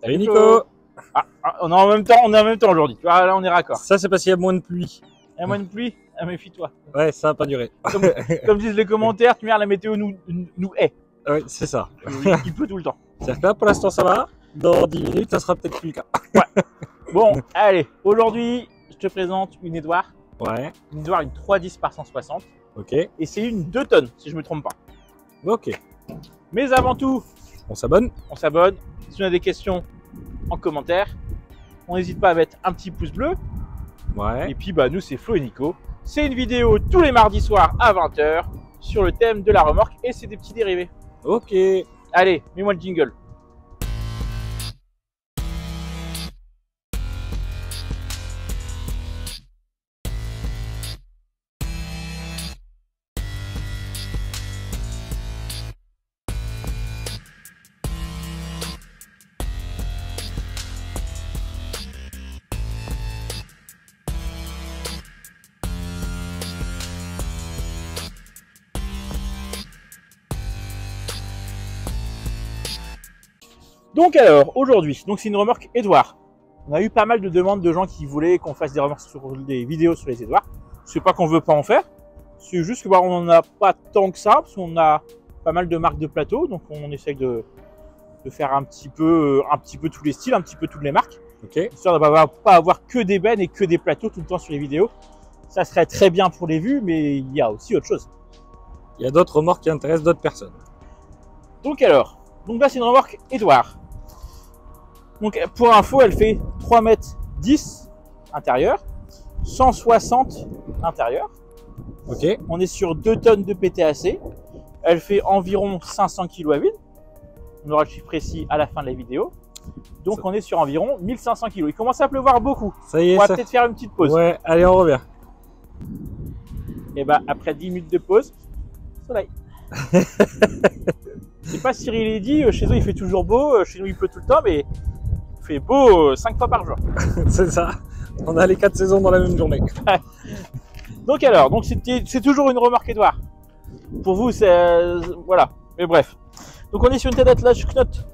Salut Nico. On est en même temps aujourd'hui. Tu vois, là on est raccord. Ça c'est parce qu'il y a moins de pluie. Il y a moins de pluie, méfie-toi. Ouais, ça va pas durer. Comme disent les commentaires, tu merde, la météo nous hait. Ouais, c'est ça. Il pleut tout le temps. C'est-à-dire que là pour l'instant ça va. Dans 10 minutes ça sera peut-être plus le cas. Ouais. Bon, allez, aujourd'hui je te présente une Edouard. Ouais. Une Edouard, une 310 par 160. Ok. Et c'est une 2 tonnes, si je me trompe pas. Ok. Mais avant tout, On s'abonne. on s'abonne. Si on a des questions, en commentaire. On n'hésite pas à mettre un petit pouce bleu. Ouais. Et puis bah nous c'est Flo et Nico. C'est une vidéo tous les mardis soirs à 20 h sur le thème de la remorque et c'est des petits dérivés. Ok. Allez, mets-moi le jingle. Donc alors, aujourd'hui, c'est une remorque Edouard. On a eu pas mal de demandes de gens qui voulaient qu'on fasse des remorques sur des vidéos sur les Edouard. C'est pas qu'on veut pas en faire, c'est juste que on n'en a pas tant que ça, parce qu'on a pas mal de marques de plateaux, donc on essaye de faire un petit peu tous les styles, un petit peu toutes les marques. Ok. Histoire de pas avoir que des bennes et que des plateaux tout le temps sur les vidéos. Ça serait très bien pour les vues, mais il y a aussi autre chose. Il y a d'autres remorques qui intéressent d'autres personnes. Donc alors, là c'est une remorque Edouard. Donc pour info, elle fait 3,10 m intérieur, 160 intérieur. Ok. On est sur 2 tonnes de PTAC. Elle fait environ 500 kg à vide. On aura le chiffre précis à la fin de la vidéo. Donc on est sur environ 1500 kg. Il commence à pleuvoir beaucoup. Ça y est. On va peut-être faire une petite pause. Ouais, allez on revient. Et bah après 10 minutes de pause, soleil. Je sais pas si Cyril est dit, chez eux il fait toujours beau, chez nous il pleut tout le temps, mais il fait beau 5 fois par jour. C'est ça. On a les 4 saisons dans la même journée. Donc alors, c'est toujours une remorque Edouard. Pour vous, c'est voilà. Mais bref. Donc on est sur une tête d'attelage Knott.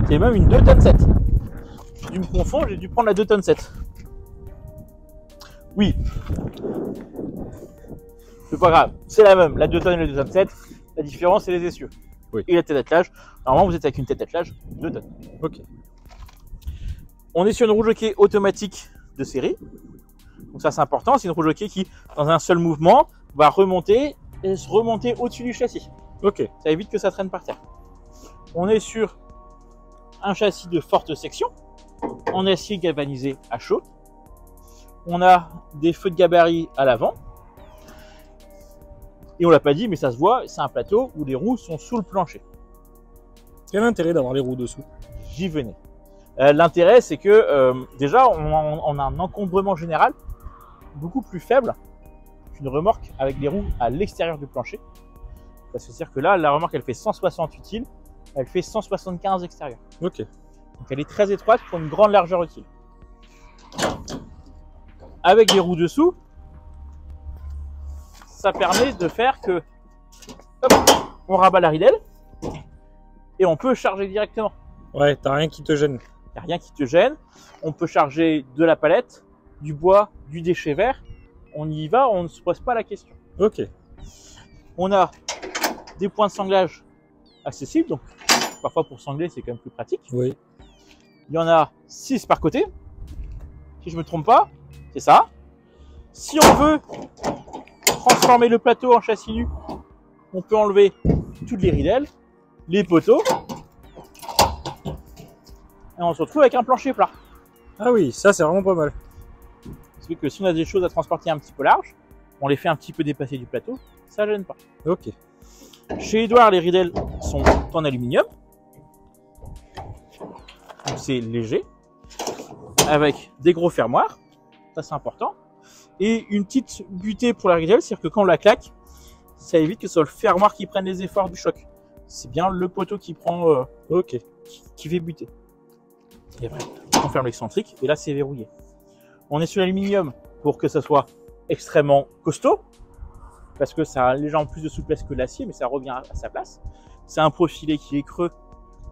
C'est même une 2 tonnes 7. J'ai dû me confondre, j'ai dû prendre la 2 tonnes 7. Oui. C'est pas grave, c'est la même, la 2 tonnes et la 2 tonnes 7. La différence, c'est les essieux. Oui. Et la tête d'attelage. Normalement, vous êtes avec une tête d'attelage 2 tonnes. Ok. On est sur une roue jockey automatique de série. Donc ça, c'est important. C'est une roue jockey qui, dans un seul mouvement, va remonter et se remonter au-dessus du châssis. Ok. Ça évite que ça traîne par terre. On est sur un châssis de forte section en acier galvanisé à chaud. On a des feux de gabarit à l'avant. Et on l'a pas dit, mais ça se voit, c'est un plateau où les roues sont sous le plancher. Quel intérêt d'avoir les roues dessous? J'y venais. L'intérêt, c'est que déjà, on a un encombrement général beaucoup plus faible qu'une remorque avec des roues à l'extérieur du plancher. Ça veut dire que là, la remorque, elle fait 160 utile, elle fait 175 extérieur. Ok. Donc elle est très étroite pour une grande largeur utile. Avec des roues dessous, ça permet de faire que hop, on rabat la ridelle et on peut charger directement. Ouais, t'as rien qui te gêne. Il n'y a rien qui te gêne. On peut charger de la palette, du bois, du déchet vert. On y va, on ne se pose pas la question. Ok. On a des points de sanglage accessibles. Donc parfois pour sangler, c'est quand même plus pratique. Oui. Il y en a 6 par côté. Si je ne me trompe pas, c'est ça. Si on veut transformer le plateau en châssis nu, on peut enlever toutes les ridelles, les poteaux. Et on se retrouve avec un plancher plat. Ah oui, ça c'est vraiment pas mal. C'est que si on a des choses à transporter un petit peu large, on les fait un petit peu dépasser du plateau, ça gêne pas. Ok. Chez Edouard, les ridelles sont en aluminium. Donc c'est léger. Avec des gros fermoirs. Ça c'est important. Et une petite butée pour la ridelle, c'est-à-dire que quand on la claque, ça évite que ce soit le fermoir qui prenne les efforts du choc. C'est bien le poteau qui prend, qui fait buter. Et après, on ferme l'excentrique et là c'est verrouillé. On est sur l'aluminium pour que ça soit extrêmement costaud, parce que ça a légèrement plus de souplesse que l'acier, mais ça revient à sa place. C'est un profilé qui est creux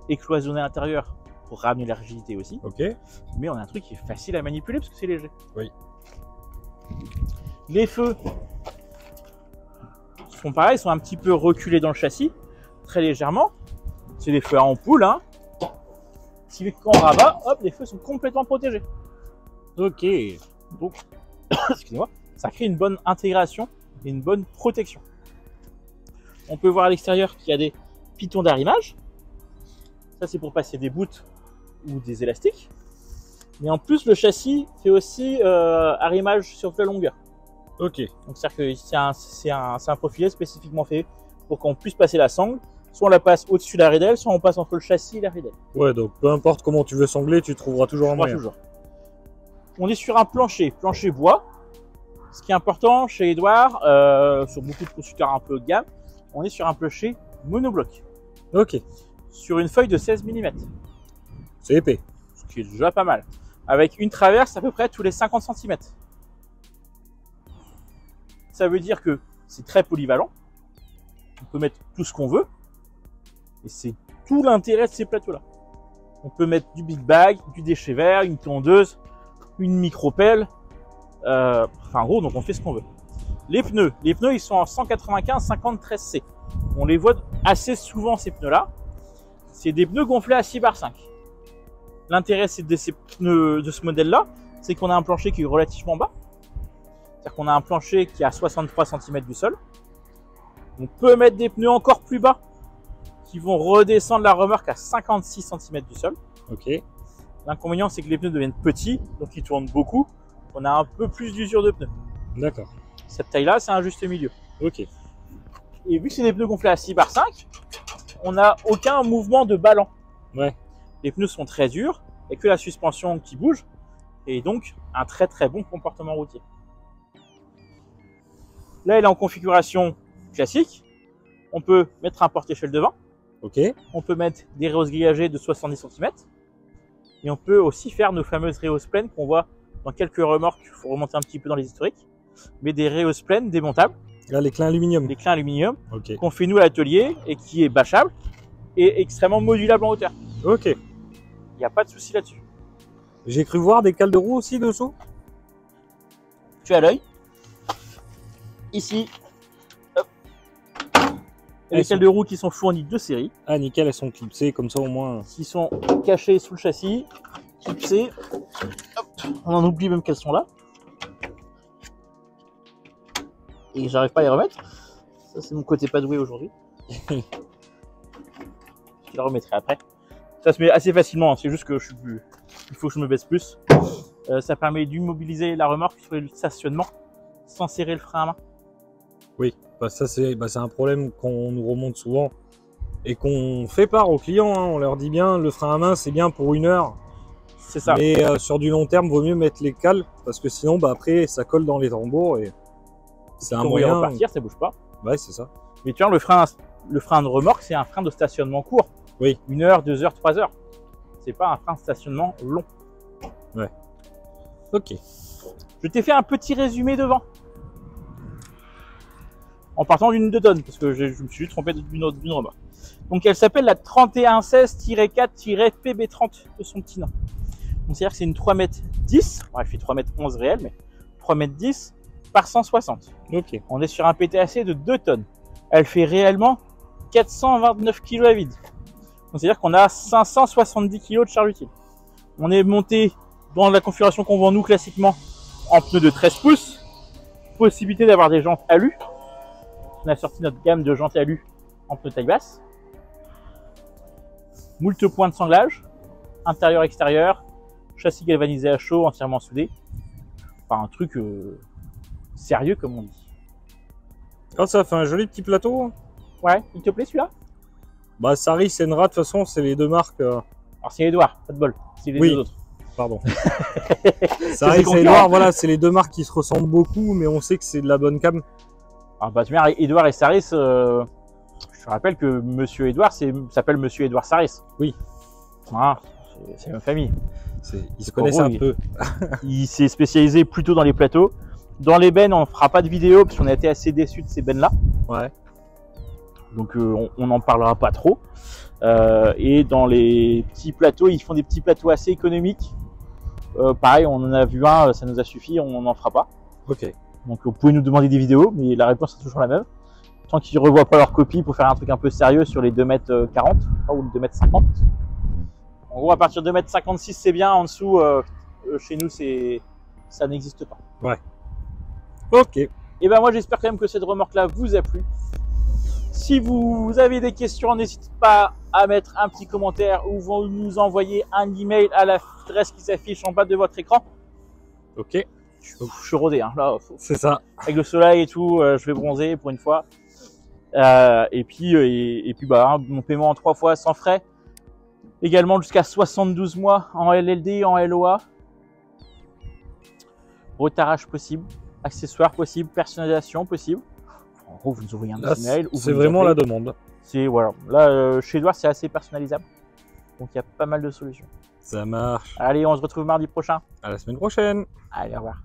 et cloisonné à l'intérieur pour ramener la rigidité aussi. Ok. Mais on a un truc qui est facile à manipuler parce que c'est léger. Oui. Les feux sont pareils, sont un petit peu reculés dans le châssis, très légèrement. C'est des feux à ampoule, hein. Si quand on rabat, hop, les feux sont complètement protégés. Ok. Donc, excusez-moi, ça crée une bonne intégration et une bonne protection. On peut voir à l'extérieur qu'il y a des pitons d'arrimage. Ça, c'est pour passer des bouts ou des élastiques. Mais en plus, le châssis fait aussi arrimage sur toute la longueur. Ok. Donc, c'est-à-dire que c'est un profilet spécifiquement fait pour qu'on puisse passer la sangle. Soit on la passe au-dessus de la ridelle, soit on passe entre le châssis et la ridelle. Ouais, donc peu importe comment tu veux sangler, tu trouveras toujours un moyen. Toujours. On est sur un plancher bois. Ce qui est important chez Edouard, sur beaucoup de constructeurs un peu haut de gamme, on est sur un plancher monobloc. Ok. Sur une feuille de 16 mm. C'est épais. Ce qui est déjà pas mal. Avec une traverse à peu près tous les 50 cm. Ça veut dire que c'est très polyvalent. On peut mettre tout ce qu'on veut. Et c'est tout l'intérêt de ces plateaux-là. On peut mettre du big bag, du déchet vert, une tondeuse, une micro-pelle. Enfin, en gros, donc on fait ce qu'on veut. Les pneus, ils sont en 195-50 13C. On les voit assez souvent, ces pneus-là. C'est des pneus gonflés à 6 bar 5. L'intérêt de ces pneus de ce modèle-là, c'est qu'on a un plancher qui est relativement bas. C'est-à-dire qu'on a un plancher qui est à 63 cm du sol. On peut mettre des pneus encore plus bas qui vont redescendre la remorque à 56 cm du sol. Ok. L'inconvénient, c'est que les pneus deviennent petits, donc ils tournent beaucoup. On a un peu plus d'usure de pneus. D'accord. Cette taille-là, c'est un juste milieu. Ok. Et vu que c'est des pneus gonflés à 6 bar 5, on n'a aucun mouvement de ballant. Ouais. Les pneus sont très durs et que la suspension qui bouge, et donc un très très bon comportement routier. Là, elle est en configuration classique. On peut mettre un porte-échelle devant. Ok. On peut mettre des rehausses grillagées de 70 cm. Et on peut aussi faire nos fameuses rehausses pleines qu'on voit dans quelques remorques. Il faut remonter un petit peu dans les historiques. Mais des rehausses pleines démontables. Là, les clins aluminium. Des clins aluminium. Ok. Qu'on fait nous à l'atelier et qui est bâchable et extrêmement modulable en hauteur. Ok. Il n'y a pas de souci là-dessus. J'ai cru voir des cales de roue aussi dessous. Tu as l'œil. Ici. Hop. Et les cales de roue qui sont fournies de série. Ah, nickel, elles sont clipsées, comme ça au moins. Qui sont cachées sous le châssis. Clipsées. Hop. On en oublie même qu'elles sont là. Et j'arrive pas à les remettre. Ça, c'est mon côté pas doué aujourd'hui. Je la remettrai après. Ça se met assez facilement, c'est juste que il faut que je me baisse plus. Ça permet d'immobiliser la remorque sur le stationnement sans serrer le frein à main. Oui, bah ça c'est un problème qu'on nous remonte souvent et qu'on fait part aux clients. Hein. On leur dit bien, le frein à main c'est bien pour 1 heure. C'est ça. Mais sur du long terme, vaut mieux mettre les cales parce que sinon, après, ça colle dans les tambours et c'est un moyen. Repartir, ça bouge pas. Ouais, c'est ça. Mais tu vois, le frein de remorque, c'est un frein de stationnement court. Oui. 1 heure, 2 heures, 3 heures. C'est pas un frein de stationnement long. Ouais. Ok. Je t'ai fait un petit résumé devant. En partant d'une 2 tonnes, parce que je me suis trompé d'une remorque. Donc elle s'appelle la 3116-4-PB30 de son petit nom. Donc c'est-à-dire que c'est une 3m10, bon, elle fait 3m11 réel, mais 3m10 par 160. Ok. On est sur un PTAC de 2 tonnes. Elle fait réellement 429 kg à vide. Donc c'est-à-dire qu'on a 570 kg de charge utile. On est monté dans la configuration qu'on vend nous classiquement en pneus de 13 pouces. Possibilité d'avoir des jantes alu. On a sorti notre gamme de jantes alu en pneus taille basse. Moult points de sanglage, intérieur-extérieur, châssis galvanisé à chaud, entièrement soudé. Enfin un truc sérieux comme on dit. Oh, ça fait un joli petit plateau. Ouais, il te plaît celui-là? Bah Saris et Enra, de toute façon, c'est les deux marques. Alors c'est Edouard, pas de bol. C'est les deux autres. Pardon. Saris et Edouard, voilà, c'est les deux marques qui se ressemblent beaucoup, mais on sait que c'est de la bonne cam. Alors bah tu vois, Edouard et Saris, je te rappelle que Monsieur Edouard s'appelle Monsieur Edouard Saris. Oui. Voilà, c'est la même famille. Ils se connaissent un peu. Il s'est spécialisé plutôt dans les plateaux. Dans les bennes, on ne fera pas de vidéo parce qu'on a été assez déçus de ces bennes-là. Ouais. Donc on n'en parlera pas trop. Et dans les petits plateaux, ils font des petits plateaux assez économiques. Pareil, on en a vu un, ça nous a suffi, on n'en fera pas. Ok. Donc vous pouvez nous demander des vidéos, mais la réponse est toujours la même. Tant qu'ils ne revoient pas leur copie pour faire un truc un peu sérieux sur les 2m40 ou les 2m50. En gros, à partir de 2m56, c'est bien. En dessous, chez nous, ça n'existe pas. Ouais. Ok. Et ben moi, j'espère quand même que cette remorque-là vous a plu. Si vous avez des questions, n'hésitez pas à mettre un petit commentaire ou vous nous envoyer un email à l'adresse qui s'affiche en bas de votre écran. Ok. Je suis rodé, hein. Là, C'est ça. avec le soleil et tout, je vais bronzer pour une fois. Et puis bah, mon paiement en 3 fois sans frais. Également jusqu'à 72 mois en LLD, en LOA. Retarage possible, accessoires possible, personnalisation possible. En gros, vous nous envoyez un petit mail. C'est vraiment la demande. C'est voilà. Là, chez Edouard, c'est assez personnalisable. Donc il y a pas mal de solutions. Ça marche. Allez, on se retrouve mardi prochain. À la semaine prochaine. Allez, au revoir.